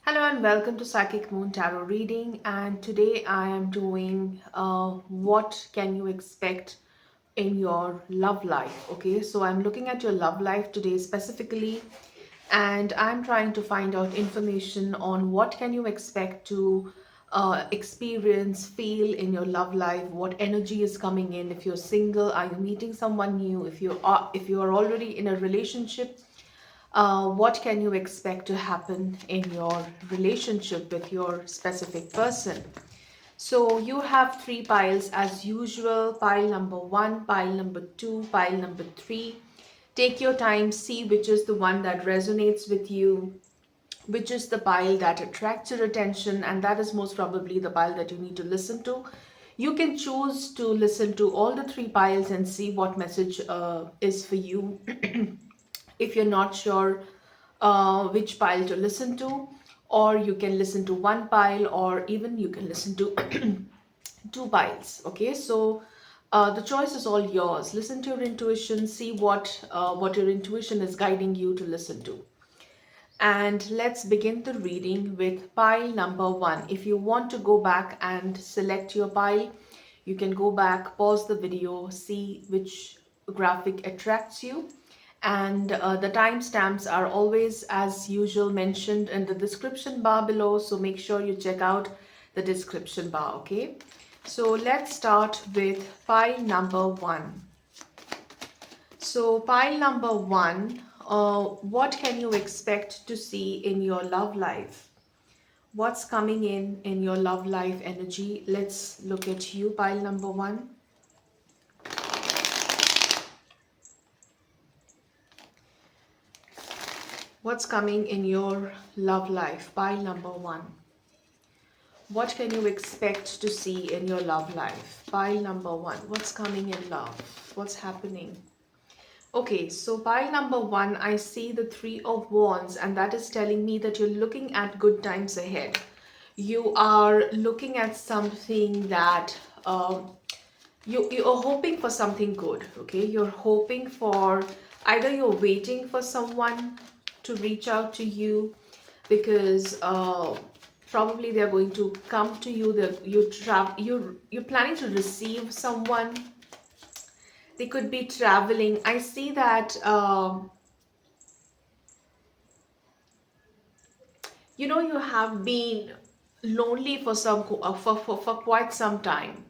Hello and welcome to Psychic Moon Tarot reading, and today I am doing what can you expect in your love life. Okay, so I'm looking at your love life today specifically, and I'm trying to find out information on what can you expect to experience, feel in your love life, what energy is coming in. If you're single, are you meeting someone new? If you are already in a relationship, what can you expect to happen in your relationship with your specific person? So you have three piles as usual: pile number one, pile number two, pile number three. Take your time, see which is the one that resonates with you, which is the pile that attracts your attention, and that is most probably the pile that you need to listen to. You can choose to listen to all the three piles and see what message is for you. If you're not sure which pile to listen to, or you can listen to one pile, or even you can listen to two piles. Okay, so the choice is all yours. Listen to your intuition, see what your intuition is guiding you to listen to. And let's begin the reading with pile number one. If you want to go back and select your pile, you can go back, pause the video, see which graphic attracts you. And the timestamps are always, as usual, mentioned in the description bar below. So make sure you check out the description bar, okay? So let's start with pile number one. So pile number one, what can you expect to see in your love life? What's coming in your love life energy? Let's look at you, pile number one. What's coming in your love life, pile number one? What can you expect to see in your love life, pile number one? What's coming in love? What's happening? Okay, so pile number one, I see the Three of Wands, and that is telling me that you're looking at good times ahead. You are looking at something that you're hoping for something good. Okay, you're hoping for, either you're waiting for someone to reach out to you, because probably they're going to come to you. You're planning to receive someone. They could be traveling. I see that you have been lonely for for quite some time,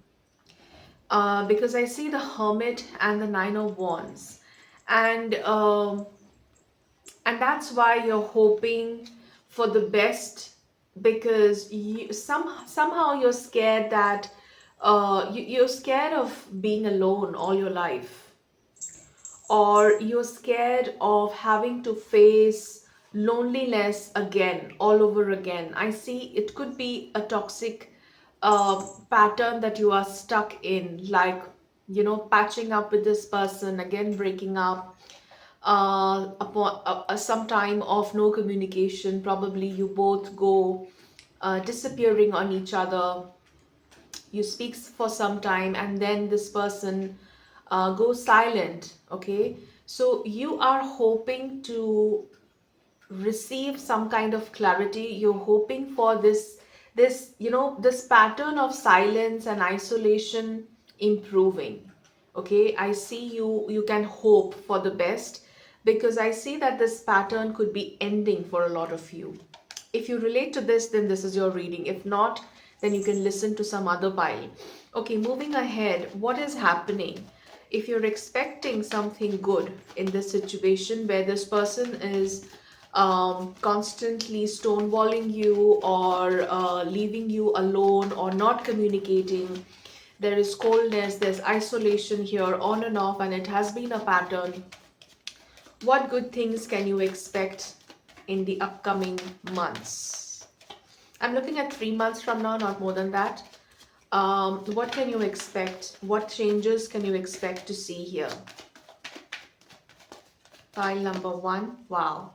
because I see the Hermit and the Nine of Wands, and that's why you're hoping for the best, because somehow you're scared that you're scared of being alone all your life, or you're scared of having to face loneliness again, all over again. I see it could be a toxic pattern that you are stuck in, like, patching up with this person, again breaking up, upon some time of no communication. Probably you both go disappearing on each other. You speak for some time, and then this person goes silent. Okay, so you are hoping to receive some kind of clarity. You're hoping for this pattern of silence and isolation improving. Okay, I see you can hope for the best, because I see that this pattern could be ending for a lot of you. If you relate to this, then this is your reading. If not, then you can listen to some other pile. Okay, moving ahead, what is happening? If you're expecting something good in this situation, where this person is constantly stonewalling you, or leaving you alone, or not communicating, there is coldness, there's isolation here, on and off, and it has been a pattern. What good things can you expect in the upcoming months? I'm looking at 3 months from now, not more than that. What can you expect? What changes can you expect to see here? Pile number one. Wow.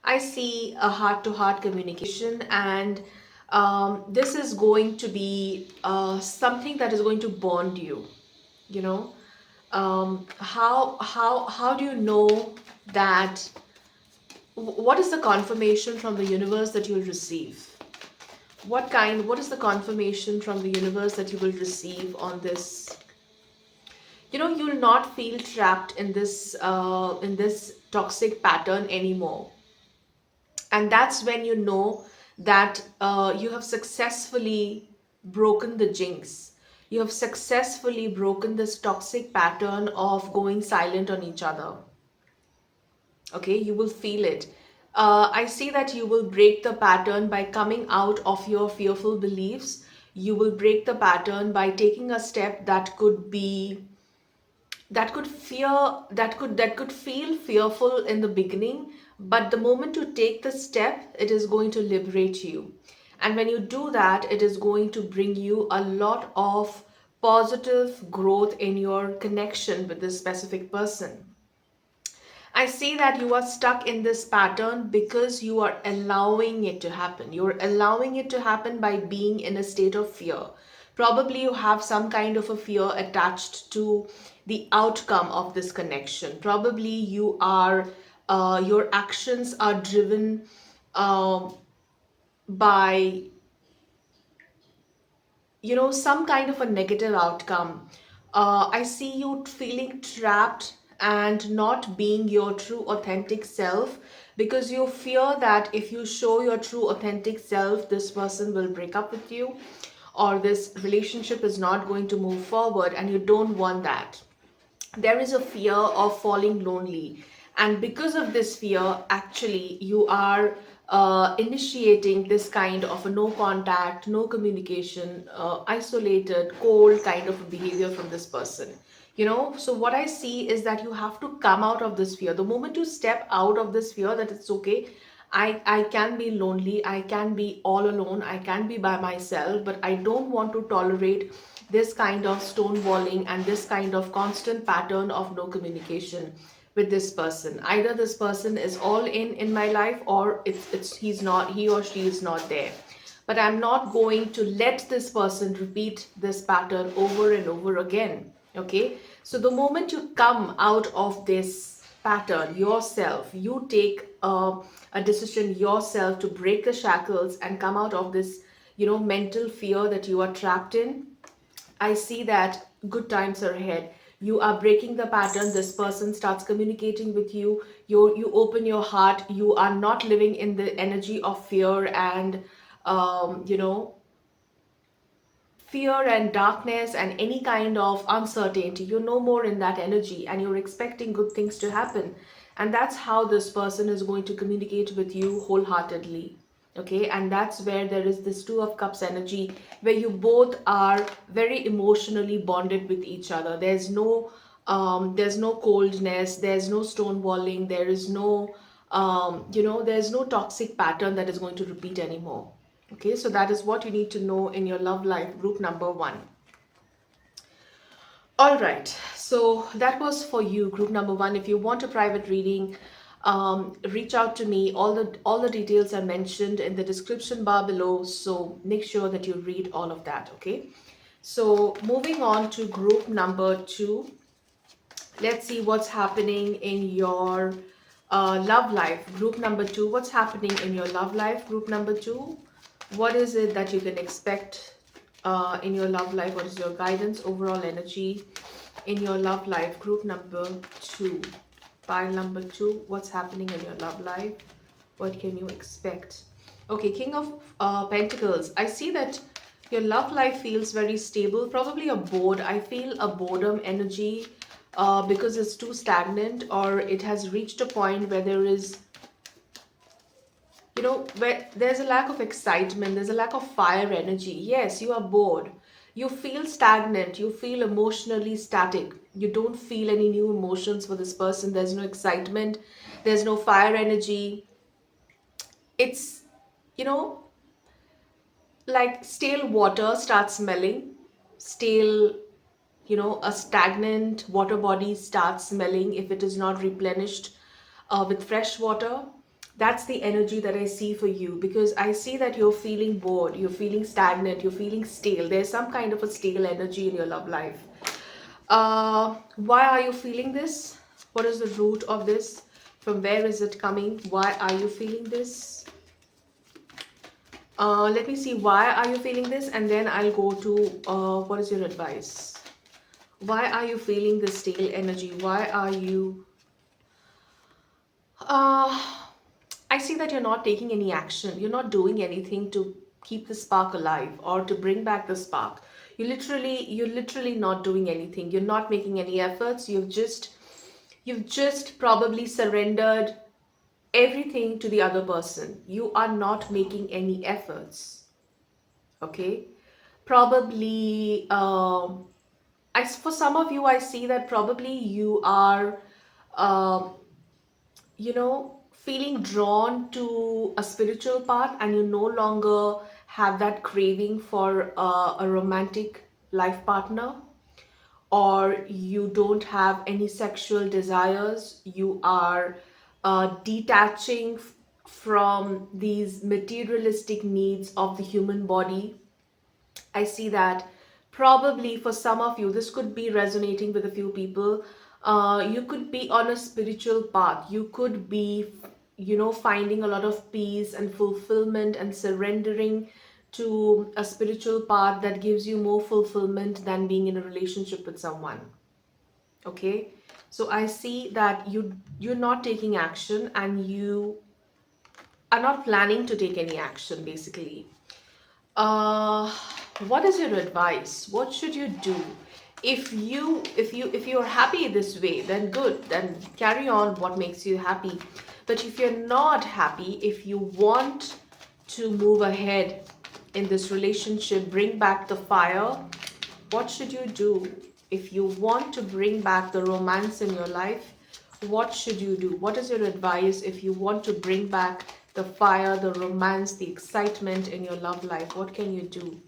I see a heart-to-heart communication, and this is going to be something that is going to bond you. You know, how do you know that What is the confirmation from the universe that you'll receive? What is the confirmation from the universe that you will receive on this? You'll not feel trapped in this toxic pattern anymore. And that's when you know that you have successfully broken the jinx. You have successfully broken this toxic pattern of going silent on each other. Okay, you will feel it. I see that you will break the pattern by coming out of your fearful beliefs. You will break the pattern by taking a step that could feel fearful in the beginning, but the moment you take the step, it is going to liberate you. And when you do that, it is going to bring you a lot of positive growth in your connection with this specific person. I say that you are stuck in this pattern because you are allowing it to happen. You're allowing it to happen by being in a state of fear. Probably you have some kind of a fear attached to the outcome of this connection. Probably your actions are driven uh, by some kind of a negative outcome. I see you feeling trapped and not being your true authentic self because you fear that if you show your true authentic self, this person will break up with you or this relationship is not going to move forward, and you don't want that. There is a fear of falling lonely, and because of this fear, actually you are initiating this kind of a no contact, no communication, isolated, cold kind of a behavior from this person. So what I see is that you have to come out of this fear. The moment you step out of this fear that it's okay, I can be lonely, I can be all alone, I can be by myself, but I don't want to tolerate this kind of stonewalling and this kind of constant pattern of no communication with this person. Either this person is all in my life, or it's he's not, he or she is not there. But I'm not going to let this person repeat this pattern over and over again. Okay, so the moment you come out of this pattern yourself, you take a decision yourself to break the shackles and come out of this mental fear that you are trapped in. I see that good times are ahead. You are breaking the pattern. This person starts communicating with you. You open your heart. You are not living in the energy of fear and um, you know fear and darkness and any kind of uncertainty. You're no more in that energy, and you're expecting good things to happen. And that's how this person is going to communicate with you wholeheartedly. Okay, and that's where there is this Two of Cups energy, where you both are very emotionally bonded with each other. There's no coldness, there's no stonewalling, there is no there's no toxic pattern that is going to repeat anymore. Okay, so that is what you need to know in your love life, group number one. All right, so that was for you, group number one. If you want a private reading, reach out to me. All the details are mentioned in the description bar below, so make sure that you read all of that. Okay, so moving on to group number two. Let's see what's happening in your love life. Group number two, what's happening in your love life? Group number two, what is it that you can expect in your love life? What is your guidance, overall energy in your love life? Group number two, pile number two, what's happening in your love life? What can you expect? Okay, King of Pentacles. I see that your love life feels very stable, probably a bored. I feel a boredom energy because it's too stagnant, or it has reached a point where there is, where there's a lack of excitement, there's a lack of fire energy. Yes, you are bored. You feel stagnant, you feel emotionally static. You don't feel any new emotions for this person. There's no excitement, there's no fire energy. It's, you know, like stale water starts smelling, stale, a stagnant water body starts smelling if it is not replenished with fresh water. That's the energy that I see for you, because I see that you're feeling bored, you're feeling stagnant, you're feeling stale. There's some kind of a stale energy in your love life. Why are you feeling this? What is the root of this? From where is it coming? Why are you feeling this? Let me see, why are you feeling this? And then I'll go to what is your advice? Why are you feeling this stale energy? Why are you... Uh, I see that you're not taking any action. You're not doing anything to keep the spark alive or to bring back the spark. You're literally not doing anything. You're not making any efforts. You've just probably surrendered everything to the other person. You are not making any efforts. Okay? Probably, for some of you, I see that probably you are, um feeling drawn to a spiritual path, and you no longer have that craving for a romantic life partner, or you don't have any sexual desires. You are detaching from these materialistic needs of the human body. I see that probably for some of you, this could be resonating with a few people. You could be on a spiritual path. You could be, finding a lot of peace and fulfillment and surrendering to a spiritual path that gives you more fulfillment than being in a relationship with someone. Okay? So I see that you're not taking action, and you are not planning to take any action, basically. Uh, what is your advice? What should you do? If you're happy this way, then good. Then carry on what makes you happy. But if you're not happy, if you want to move ahead in this relationship, bring back the fire, what should you do? If you want to bring back the romance in your life, what should you do? What is your advice if you want to bring back the fire, the romance, the excitement in your love life? What can you do?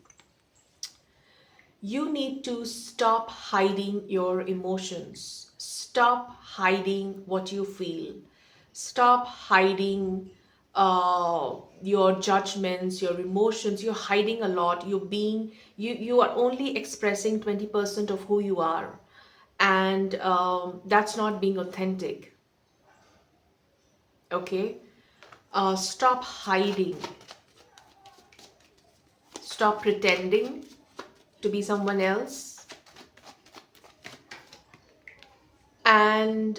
You need to stop hiding your emotions. Stop hiding what you feel. Stop hiding your judgments, your emotions. You're hiding a lot. You are only expressing 20% of who you are. And that's not being authentic. Okay? Stop hiding. Stop pretending to be someone else. And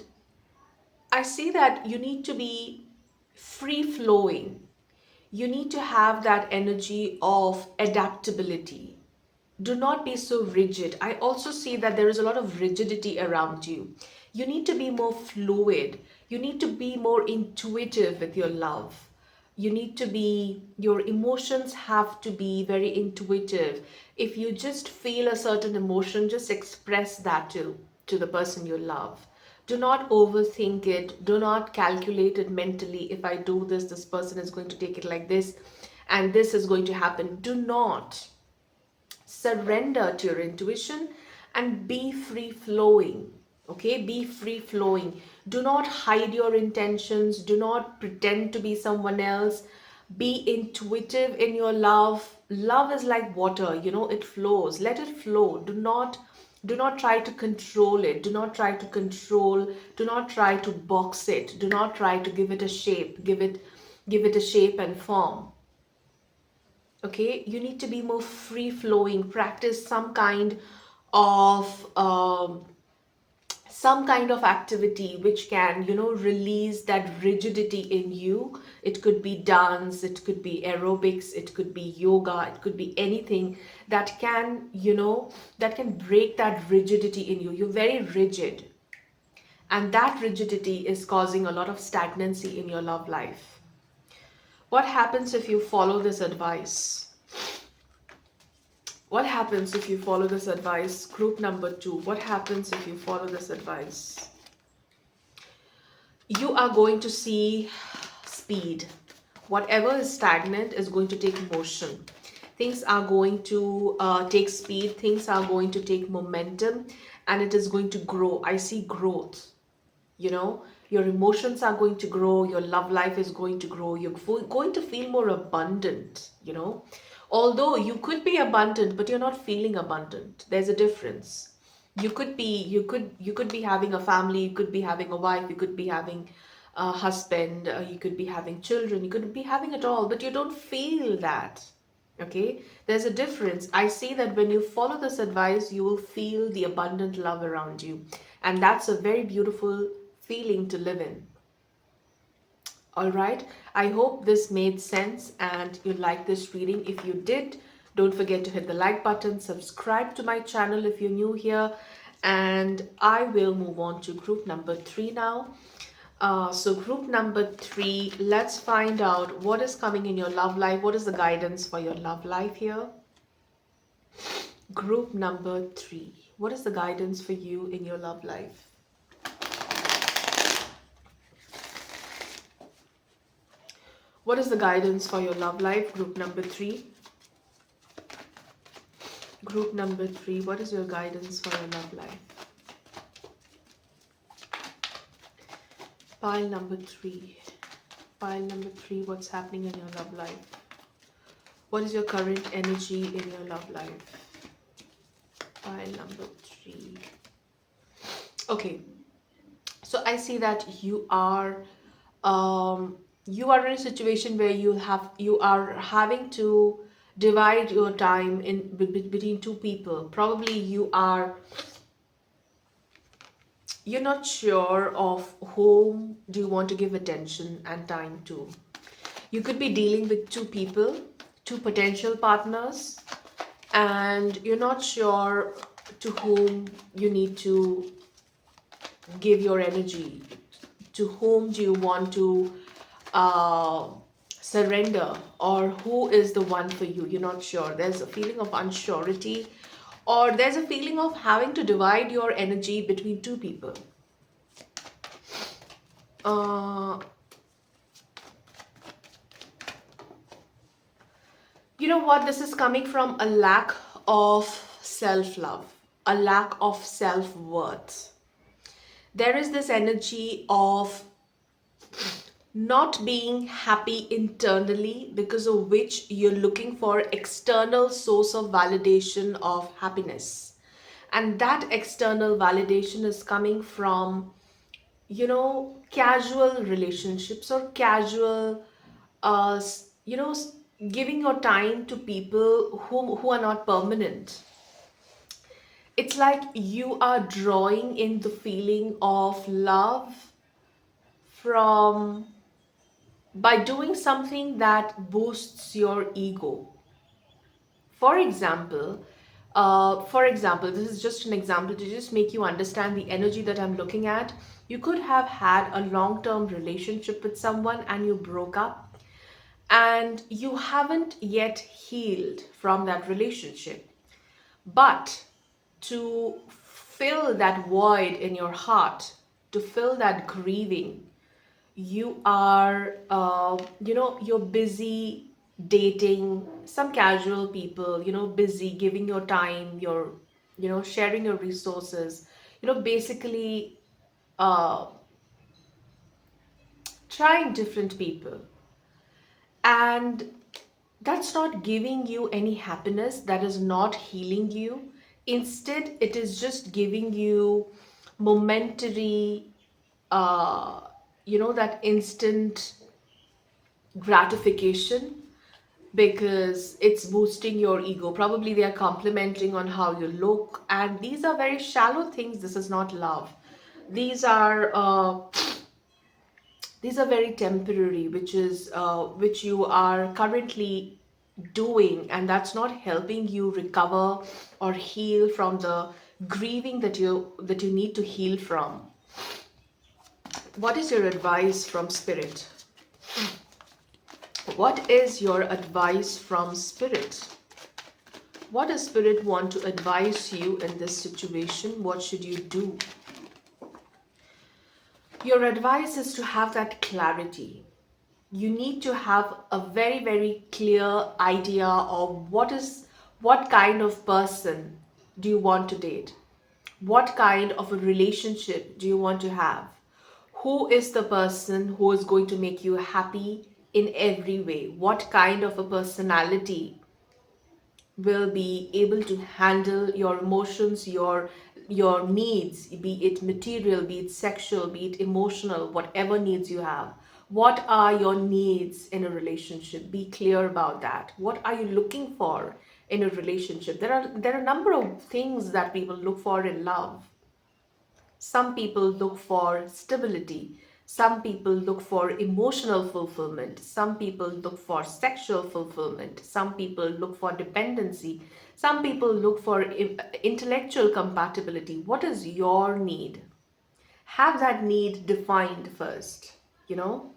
I see that you need to be free flowing. You need to have that energy of adaptability. Do not be so rigid. I also see that there is a lot of rigidity around you. You need to be more fluid. You need to be more intuitive with your love. Your emotions have to be very intuitive. If you just feel a certain emotion, just express that to the person you love. Do not overthink it. Do not calculate it mentally. If I do this, this person is going to take it like this, and this is going to happen. Do not. Surrender to your intuition and be free flowing. Okay, be free flowing. Do not hide your intentions. Do not pretend to be someone else. Be intuitive in your love. Love is like water, it flows. Let it flow. Do not try to control it. Do not try to control. Do not try to box it. Do not try to give it a shape. Give it a shape and form. Okay, you need to be more free flowing. Practice some kind of activity which can release that rigidity in you. It could be dance, it could be aerobics, it could be yoga, it could be anything that can break that rigidity in you. You're very rigid, and that rigidity is causing a lot of stagnancy in your love life. What happens if you follow this advice? What happens if you follow this advice? Group number 2. What happens if you follow this advice? You are going to see speed. Whatever is stagnant is going to take motion. Things are going to take speed. Things are going to take momentum, and it is going to grow. I see growth. Your emotions are going to grow. Your love life is going to grow. You're going to feel more abundant. Although you could be abundant, but you're not feeling abundant. There's a difference. You could be having a family, you could be having a wife, you could be having a husband, you could be having children, you could be having it all, but you don't feel that. Okay, there's a difference. I see that when you follow this advice, you will feel the abundant love around you, and that's a very beautiful feeling to live in. All right, I hope this made sense and you liked this reading. If you did, don't forget to hit the like button, subscribe to my channel if you're new here, and I will move on to group number 3 now. So group number 3, let's find out what is coming in your love life. What is the guidance for your love life here? Group number 3, what is the guidance for you in your love life? What is the guidance for your love life? Group number 3. Group number 3, what is your guidance for your love life? Pile number 3. Pile number 3, what's happening in your love life? What is your current energy in your love life? Pile number 3. Okay, so I see that you are in a situation where you are having to divide your time between two people. Probably you're not sure of whom do you want to give attention and time to. You could be dealing with two people, two potential partners, and you're not sure to whom you need to give your energy. To whom do you want to uh, surrender, or who is the one for you? You're not sure. There's a feeling of unsurety, or there's a feeling of having to divide your energy between two people. Uh, you know what? This is coming from a lack of self-love, a lack of self-worth. There is this energy of not being happy internally, because of which you're looking for external source of validation of happiness. And that external validation is coming from, casual relationships, or casual, giving your time to people who are not permanent. It's like you are drawing in the feeling of love from by doing something that boosts your ego. For example, this is just an example to just make you understand the energy that I'm looking at. You could have had a long-term relationship with someone and you broke up, and you haven't yet healed from that relationship. But to fill that void in your heart, to fill that grieving, you're busy dating some casual people, busy giving your time, sharing your resources, basically uh, trying different people. And that's not giving you any happiness, that is not healing you. Instead, it is just giving you momentary, that instant gratification, because it's boosting your ego. Probably they are complimenting on how you look, and these are very shallow things. This is not love. These are very temporary, which you are currently doing, and that's not helping you recover or heal from the grieving that you need to heal from. What is your advice from spirit? What is your advice from spirit? What does spirit want to advise you in this situation? What should you do? Your advice is to have that clarity. You need to have a very, very clear idea of what kind of person do you want to date? What kind of a relationship do you want to have? Who is the person who is going to make you happy in every way? What kind of a personality will be able to handle your emotions, your needs, be it material, be it sexual, be it emotional, whatever needs you have. What are your needs in a relationship? Be clear about that. What are you looking for in a relationship? There are a number of things that people look for in love. Some people look for stability. Some people look for emotional fulfillment. Some people look for sexual fulfillment. Some people look for dependency. Some people look for intellectual compatibility. What is your need? Have that need defined first. You know,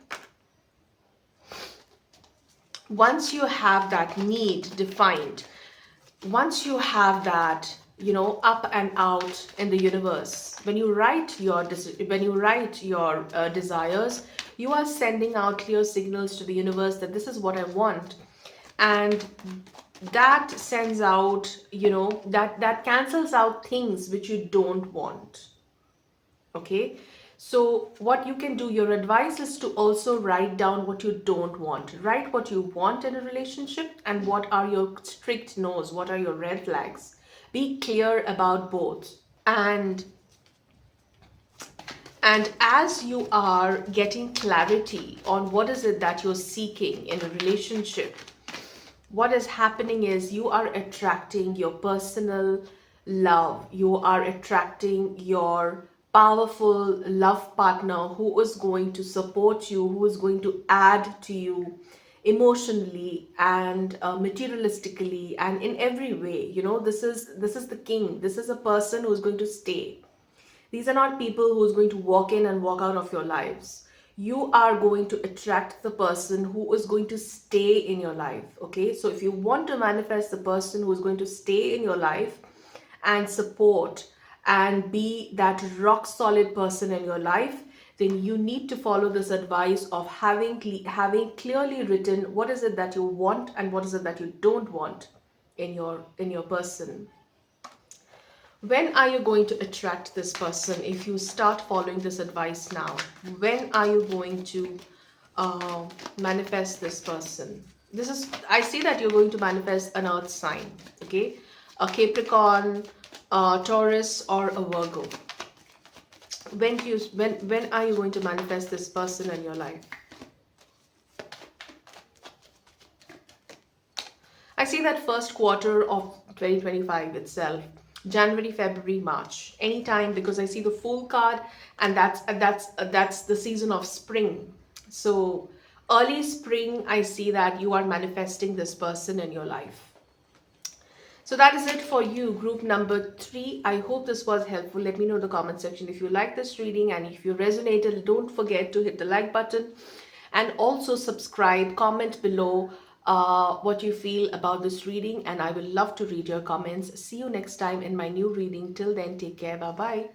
once you have that need defined, once you have that, up and out in the universe, when you write your desires, you are sending out clear signals to the universe that this is what I want. And that sends out, that cancels out things which you don't want. Okay, so what you can do, your advice is to also write down what you don't want. Write what you want in a relationship and what are your strict no's, what are your red flags. Be clear about both. And as you are getting clarity on what is it that you're seeking in a relationship, what is happening is you are attracting your personal love. You are attracting your powerful love partner who is going to support you, who is going to add to you emotionally and materialistically and in every way. This is the king. This is a person who is going to stay. These are not people who's going to walk in and walk out of your lives. You are going to attract the person who is going to stay in your life. Okay, so if you want to manifest the person who is going to stay in your life and support and be that rock solid person in your life, then you need to follow this advice of having clearly written what is it that you want and what is it that you don't want in your person. When are you going to attract this person? If you start following this advice now, when are you going to uh, manifest this person? I see that you're going to manifest an earth sign. Okay, a Capricorn, a Taurus, or a Virgo. When are you going to manifest this person in your life? I see that first quarter of 2025 itself, January, February, March, anytime, because I see the full card, and that's the season of spring. So early spring, I see that you are manifesting this person in your life. So that is it for you, group number 3. I hope this was helpful. Let me know in the comment section if you like this reading, and if you resonated, don't forget to hit the like button and also subscribe. Comment below what you feel about this reading, and I will love to read your comments. See you next time in my new reading. Till then, take care. Bye bye.